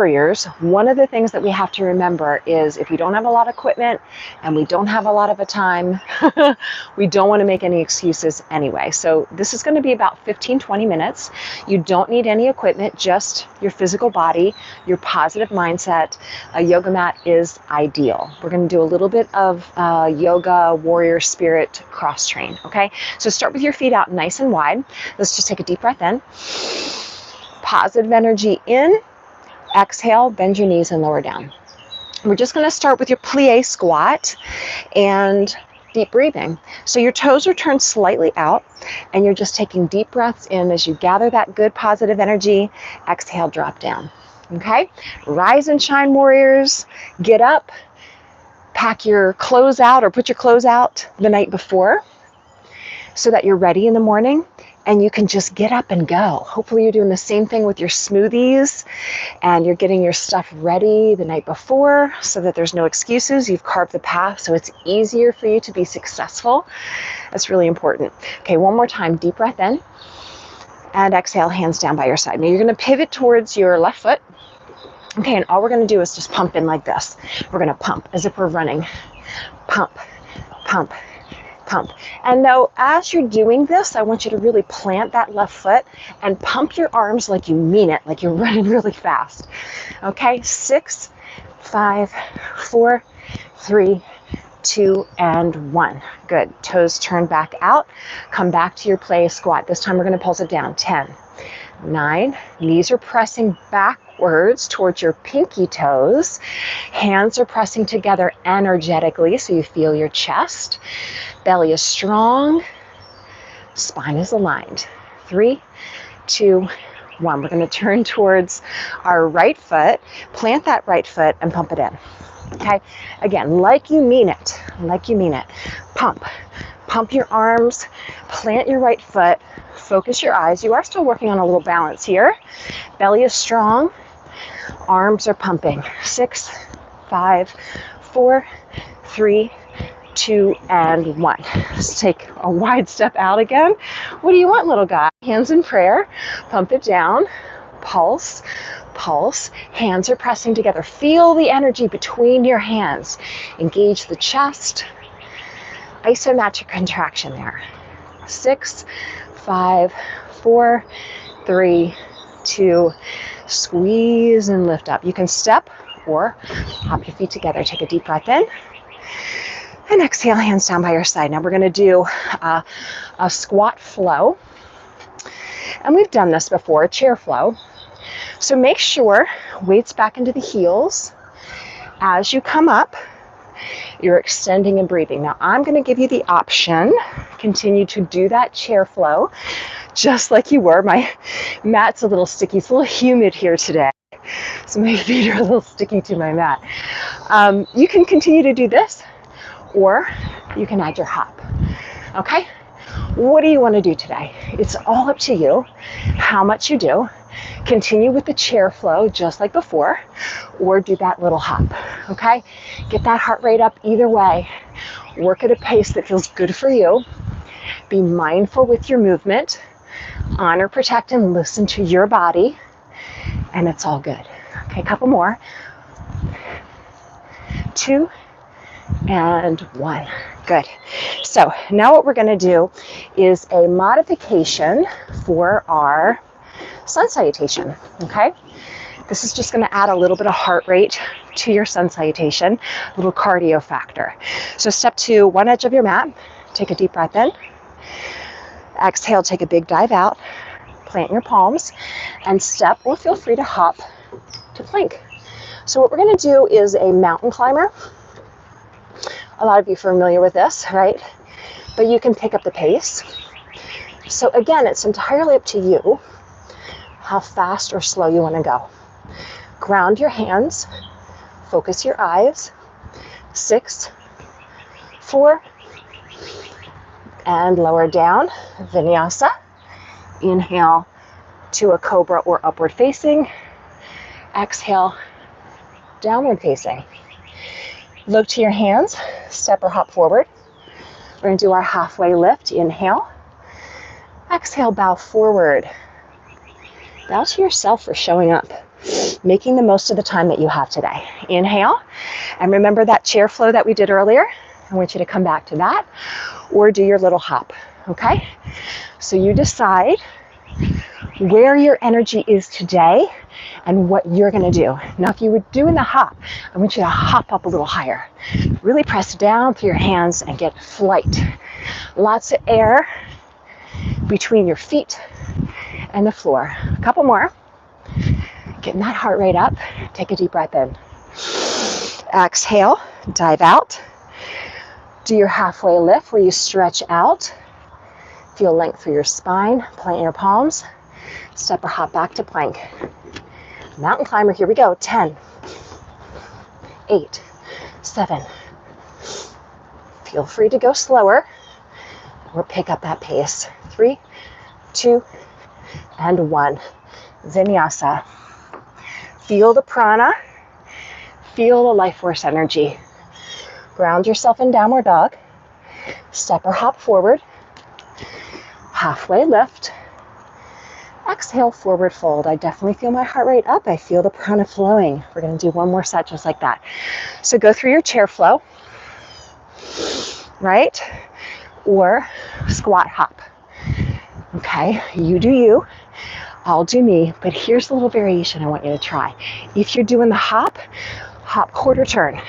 warriors, one of the things that we have to remember is if we don't have a lot of equipment and we don't have a lot of a time, we don't want to make any excuses anyway. So this is going to be about 15-20 minutes. You don't need any equipment, just your physical body, your positive mindset. A yoga mat is ideal. We're going to do a little bit of yoga warrior spirit cross train, okay? So start with your feet out nice and wide. Let's just take a deep breath in. Positive energy in. Exhale, bend your knees and lower down. We're just going to start with your plie squat and deep breathing. So your toes are turned slightly out and you're just taking deep breaths in as you gather that good positive energy. Exhale, drop down. Okay? Rise and shine, warriors. Get up, pack your clothes out or put your clothes out the night before so that you're ready in the morning and you can just get up and go. Hopefully you're doing the same thing with your smoothies and you're getting your stuff ready the night before so that there's no excuses. You've carved the path so it's easier for you to be successful. That's really important. Okay, one more time, deep breath in and exhale, hands down by your side. Now you're going to pivot towards your left foot. Okay, and all we're going to do is just pump in like this. We're going to pump as if we're running. Pump, pump, pump. And now as you're doing this, I want you to really plant that left foot and pump your arms like you mean it, like you're running really fast. Okay, 6, 5, 4, 3, 2, and 1. Good. Toes turn back out. Come back to your plie squat. This time we're going to pulse it down. 10, 9, knees are pressing backwards towards your pinky toes. Hands are pressing together energetically so you feel your chest. Belly is strong. Spine is aligned. 3, 2, 1. We're going to turn towards our right foot. Plant that right foot and pump it in. Okay? Again, like you mean it. Like you mean it. Pump. Pump your arms. Plant your right foot. Focus your eyes. You are still working on a little balance here. Belly is strong. Arms are pumping. 6, 5, 4, 3, 2, and 1. Let's take a wide step out again. What do you want, little guy? Hands in prayer. Pump it down. Pulse. Pulse. Hands are pressing together. Feel the energy between your hands. Engage the chest. Isometric contraction there. 6, 5, 4, 3, 2, squeeze and lift up. You can step or hop your feet together. Take a deep breath in and exhale, hands down by your side. Now we're going to do a squat flow. And we've done this before, a chair flow. So make sure weights back into the heels. As you come up, you're extending and breathing. Now I'm going to give you the option, continue to do that chair flow just like you were. My mat's a little sticky. It's a little humid here today, so my feet are a little sticky to my mat. You can continue to do this, or you can add your hop. Okay? What do you want to do today? It's all up to you how much you do. Continue with the chair flow just like before, or do that little hop. Okay? Get that heart rate up either way. Work at a pace that feels good for you. Be mindful with your movement. Honor, protect, and listen to your body. And it's all good. Okay, a couple more. 2 and 1. Good. So now what we're going to do is a modification for our sun salutation. Okay? This is just going to add a little bit of heart rate to your sun salutation, a little cardio factor. So step 2, one edge of your mat. Take a deep breath in. Exhale, take a big dive out. Plant your palms and step, or feel free to hop to plank. So what we're going to do is a mountain climber. A lot of you are familiar with this, right? But you can pick up the pace. So again, it's entirely up to you how fast or slow you want to go. Ground your hands. Focus your eyes. 6, 4, and lower down. Vinyasa. Inhale to a cobra or upward facing. Exhale, downward facing. Look to your hands, step or hop forward. We're going to do our halfway lift. Inhale. Exhale, bow forward. Bow to yourself for showing up. making the most of the time that you have today. Inhale, and remember that chair flow that we did earlier? I want you to come back to that, or do your little hop, okay? So you decide where your energy is today and what you're gonna do. Now, if you were doing the hop, I want you to hop up a little higher. Really press down through your hands and get flight. Lots of air between your feet and the floor. A couple more. Getting that heart rate up. Take a deep breath in. Exhale, dive out. Do your halfway lift where you stretch out. Feel length through your spine. Plant your palms. Step or hop back to plank. Mountain climber, here we go. 10, 8, 7. Feel free to go slower or pick up that pace. 3, 2, and 1. Vinyasa. Feel the prana. Feel the life force energy. Ground yourself in downward dog. Step or hop forward. Halfway lift. Exhale, forward fold. I definitely feel my heart rate up. I feel the prana flowing. We're going to do one more set just like that. So go through your chair flow, right? Or squat hop. Okay, you do you. I'll do me, but here's a little variation I want you to try. If you're doing the hop, hop quarter turn,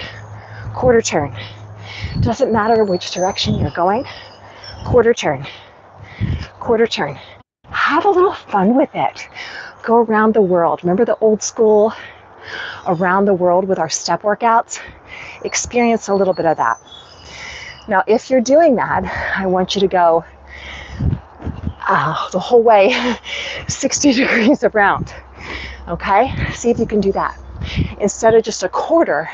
quarter turn. Doesn't matter which direction you're going, quarter turn, quarter turn. Have a little fun with it. Go around the world. Remember the old school around the world with our step workouts? Experience a little bit of that. Now, if you're doing that, I want you to go the whole way 60 degrees around. Okay? See if you can do that. Instead of just a quarter,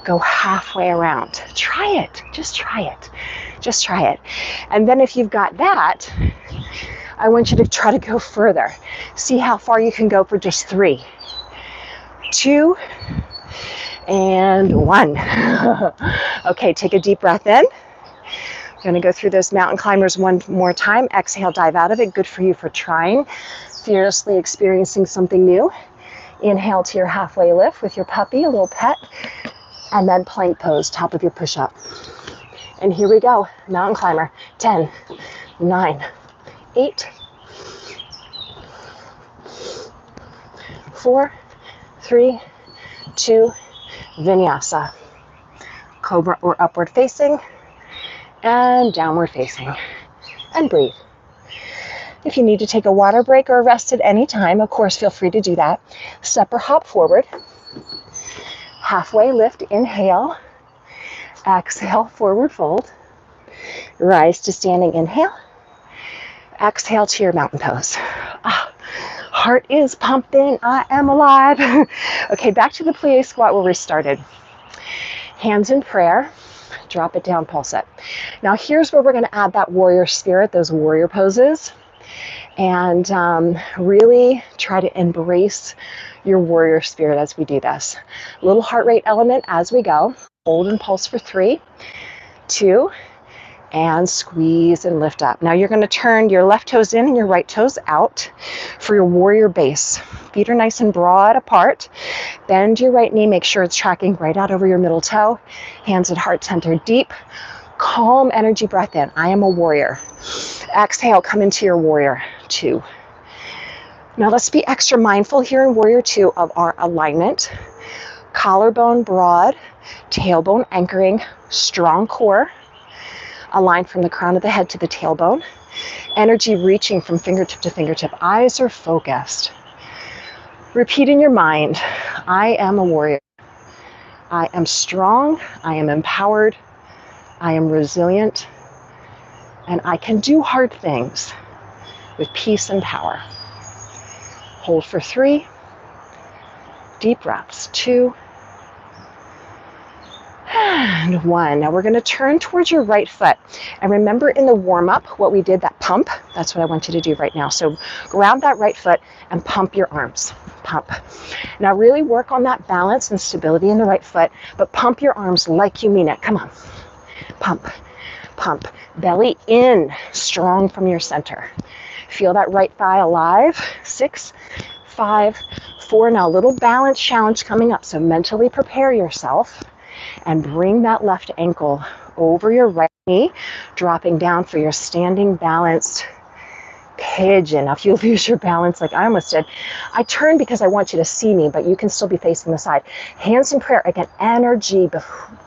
go halfway around. Try it. Just try it. Just try it. And then if you've got that, I want you to try to go further. See how far you can go for just 3, 2, and 1. Okay, take a deep breath in. You're going to go through those mountain climbers one more time. Exhale, dive out of it. Good for you for trying. Fearlessly experiencing something new. Inhale to your halfway lift with your puppy, a little pet. And then plank pose, top of your push-up. And here we go, mountain climber. 10, 9, 8, 4, 3, 2, vinyasa. Cobra or upward facing and downward facing. And breathe. If you need to take a water break or a rest at any time, of course, feel free to do that. Step or hop forward. Halfway lift, inhale. Exhale, forward fold. Rise to standing, inhale. Exhale to your mountain pose. Heart is pumping, I am alive. Okay, back to the plie squat where we started. Hands in prayer, drop it down, pulse it. Now here's where we're gonna add that warrior spirit, those warrior poses, and really try to embrace your warrior spirit as we do this. Little heart rate element as we go. Hold and pulse for 3, 2, and squeeze and lift up. Now you're going to turn your left toes in and your right toes out for your warrior base. Feet are nice and broad apart. Bend your right knee, make sure it's tracking right out over your middle toe. Hands at heart center deep. Calm energy breath in. I am a warrior. Exhale, come into your warrior 2. Now let's be extra mindful here in warrior 2 of our alignment. Collarbone broad, tailbone anchoring, strong core. Align from the crown of the head to the tailbone. Energy reaching from fingertip to fingertip. Eyes are focused. Repeat in your mind, I am a warrior. I am strong. I am empowered. I am resilient. And I can do hard things with peace and power. Hold for 3. Deep breaths. 2. And 1. Now we're going to turn towards your right foot. And remember in the warm-up what we did, that pump? That's what I want you to do right now. So ground that right foot and pump your arms. Pump. Now really work on that balance and stability in the right foot, but pump your arms like you mean it. Come on. Pump. Pump. Belly in, strong from your center. Feel that right thigh alive. 6, 5, 4. Now a little balance challenge coming up. So mentally prepare yourself and bring that left ankle over your right knee, dropping down for your standing balanced pigeon. Now if you lose your balance like I almost did, I turn because I want you to see me, but you can still be facing the side. Hands in prayer. Again, energy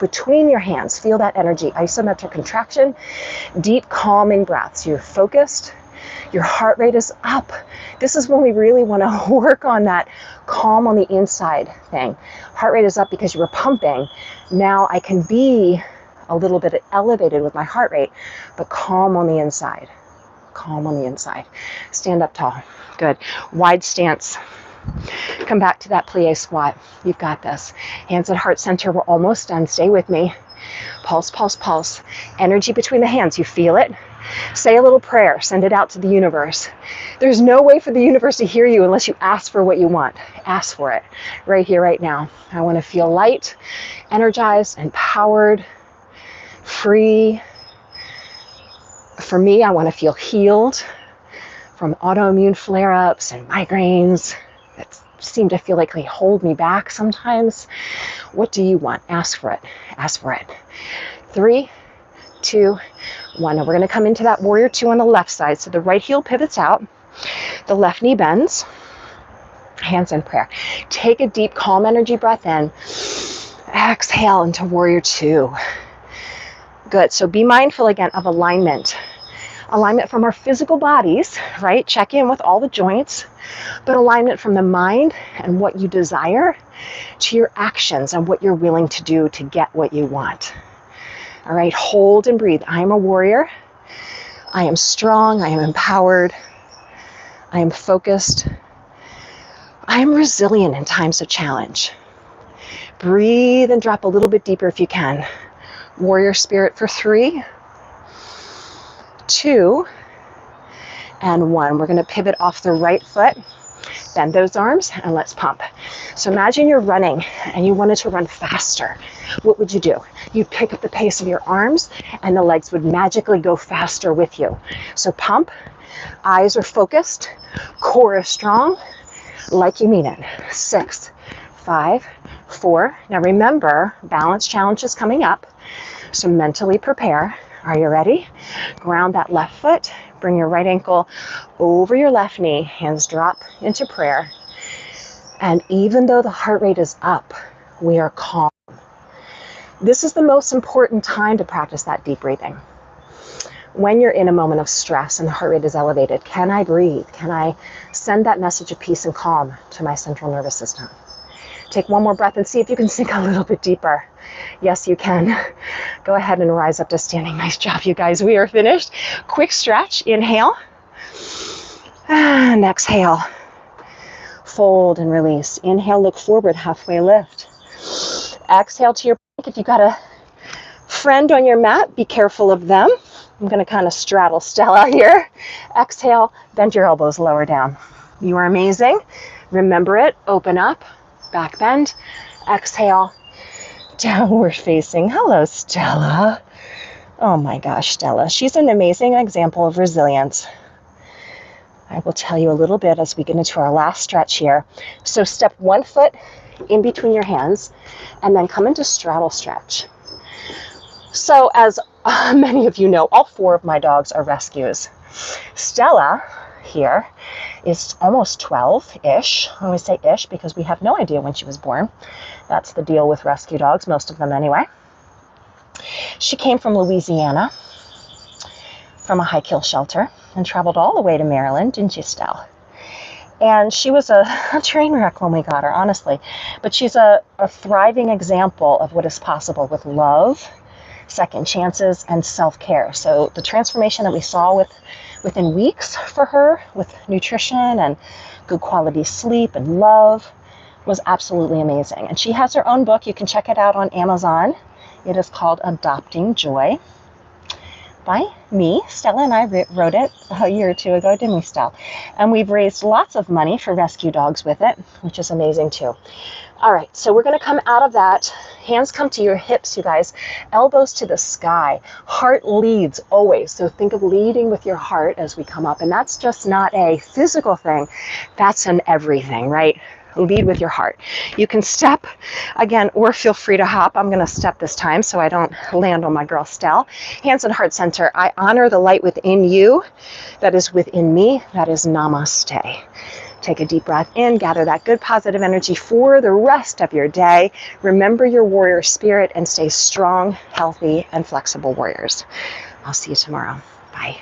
between your hands. Feel that energy. Isometric contraction, deep calming breaths. You're focused. Your heart rate is up. This is when we really want to work on that calm on the inside thing. Heart rate is up because you were pumping. Now I can be a little bit elevated with my heart rate, but calm on the inside. Calm on the inside. Stand up tall. Good. Wide stance. Come back to that plie squat. You've got this. Hands at heart center. We're almost done. Stay with me. Pulse, pulse, pulse. Energy between the hands. You feel it? Say a little prayer. Send it out to the universe. There's no way for the universe to hear you unless you ask for what you want. Ask for it. Right here, right now. I want to feel light, energized, empowered, free. For me, I want to feel healed from autoimmune flare-ups and migraines that seem to feel like they hold me back sometimes. What do you want? Ask for it. Ask for it. 3, 2, 1. Now we're going to come into that warrior 2 on the left side. So the right heel pivots out. The left knee bends. Hands in prayer. Take a deep, calm energy breath in. Exhale into warrior 2. Good. So be mindful again of alignment. Alignment from our physical bodies, right? Check in with all the joints, but alignment from the mind and what you desire to your actions and what you're willing to do to get what you want. All right, hold and breathe. I am a warrior. I am strong. I am empowered. I am focused. I am resilient in times of challenge. Breathe and drop a little bit deeper if you can. Warrior spirit for 3, 2, and 1. We're going to pivot off the right foot. Bend those arms and let's pump. So imagine you're running and you wanted to run faster. What would you do? You'd pick up the pace of your arms and the legs would magically go faster with you. So pump, eyes are focused, core is strong, like you mean it. 6, 5, 4. Now remember, balance challenge is coming up. So mentally prepare. Are you ready? Ground that left foot. Bring your right ankle over your left knee. Hands drop into prayer. And even though the heart rate is up, we are calm. This is the most important time to practice that deep breathing. When you're in a moment of stress and the heart rate is elevated, can I breathe? Can I send that message of peace and calm to my central nervous system? Take one more breath and see if you can sink a little bit deeper. Yes, you can. Go ahead and rise up to standing. Nice job, you guys. We are finished. Quick stretch. Inhale. And exhale. Fold and release. Inhale, look forward, halfway lift. Exhale to your plank. If you've got a friend on your mat, be careful of them. I'm going to kind of straddle Stella here. Exhale, bend your elbows lower down. You are amazing. Remember it. Open up. Back bend. Exhale. Downward facing. Hello, Stella. Oh my gosh, Stella. She's an amazing example of resilience. I will tell you a little bit as we get into our last stretch here. So step one foot in between your hands and then come into straddle stretch. So as many of you know, all 4 of my dogs are rescues. Stella here is almost 12-ish. I always say ish because we have no idea when she was born. That's the deal with rescue dogs, most of them anyway. She came from Louisiana, from a high kill shelter, and traveled all the way to Maryland, didn't you, Stella? And she was a train wreck when we got her, honestly. But she's a thriving example of what is possible with love, second chances, and self-care. So the transformation that we saw within weeks for her with nutrition and good quality sleep and love was absolutely amazing. And she has her own book. You can check it out on Amazon. It is called Adopting Joy by me. Stella and I wrote it a year or 2 ago, didn't we, Stella? And we've raised lots of money for rescue dogs with it, which is amazing too. All right, so we're going to come out of that. Hands come to your hips, you guys. Elbows to the sky. Heart leads always. So think of leading with your heart as we come up. And that's just not a physical thing. That's an everything, right? Lead with your heart. You can step again, or feel free to hop. I'm going to step this time so I don't land on my girl Stella. Hands on heart center. I honor the light within you that is within me. That is namaste. Take a deep breath in, gather that good positive energy for the rest of your day. Remember your warrior spirit and stay strong, healthy, and flexible warriors. I'll see you tomorrow. Bye.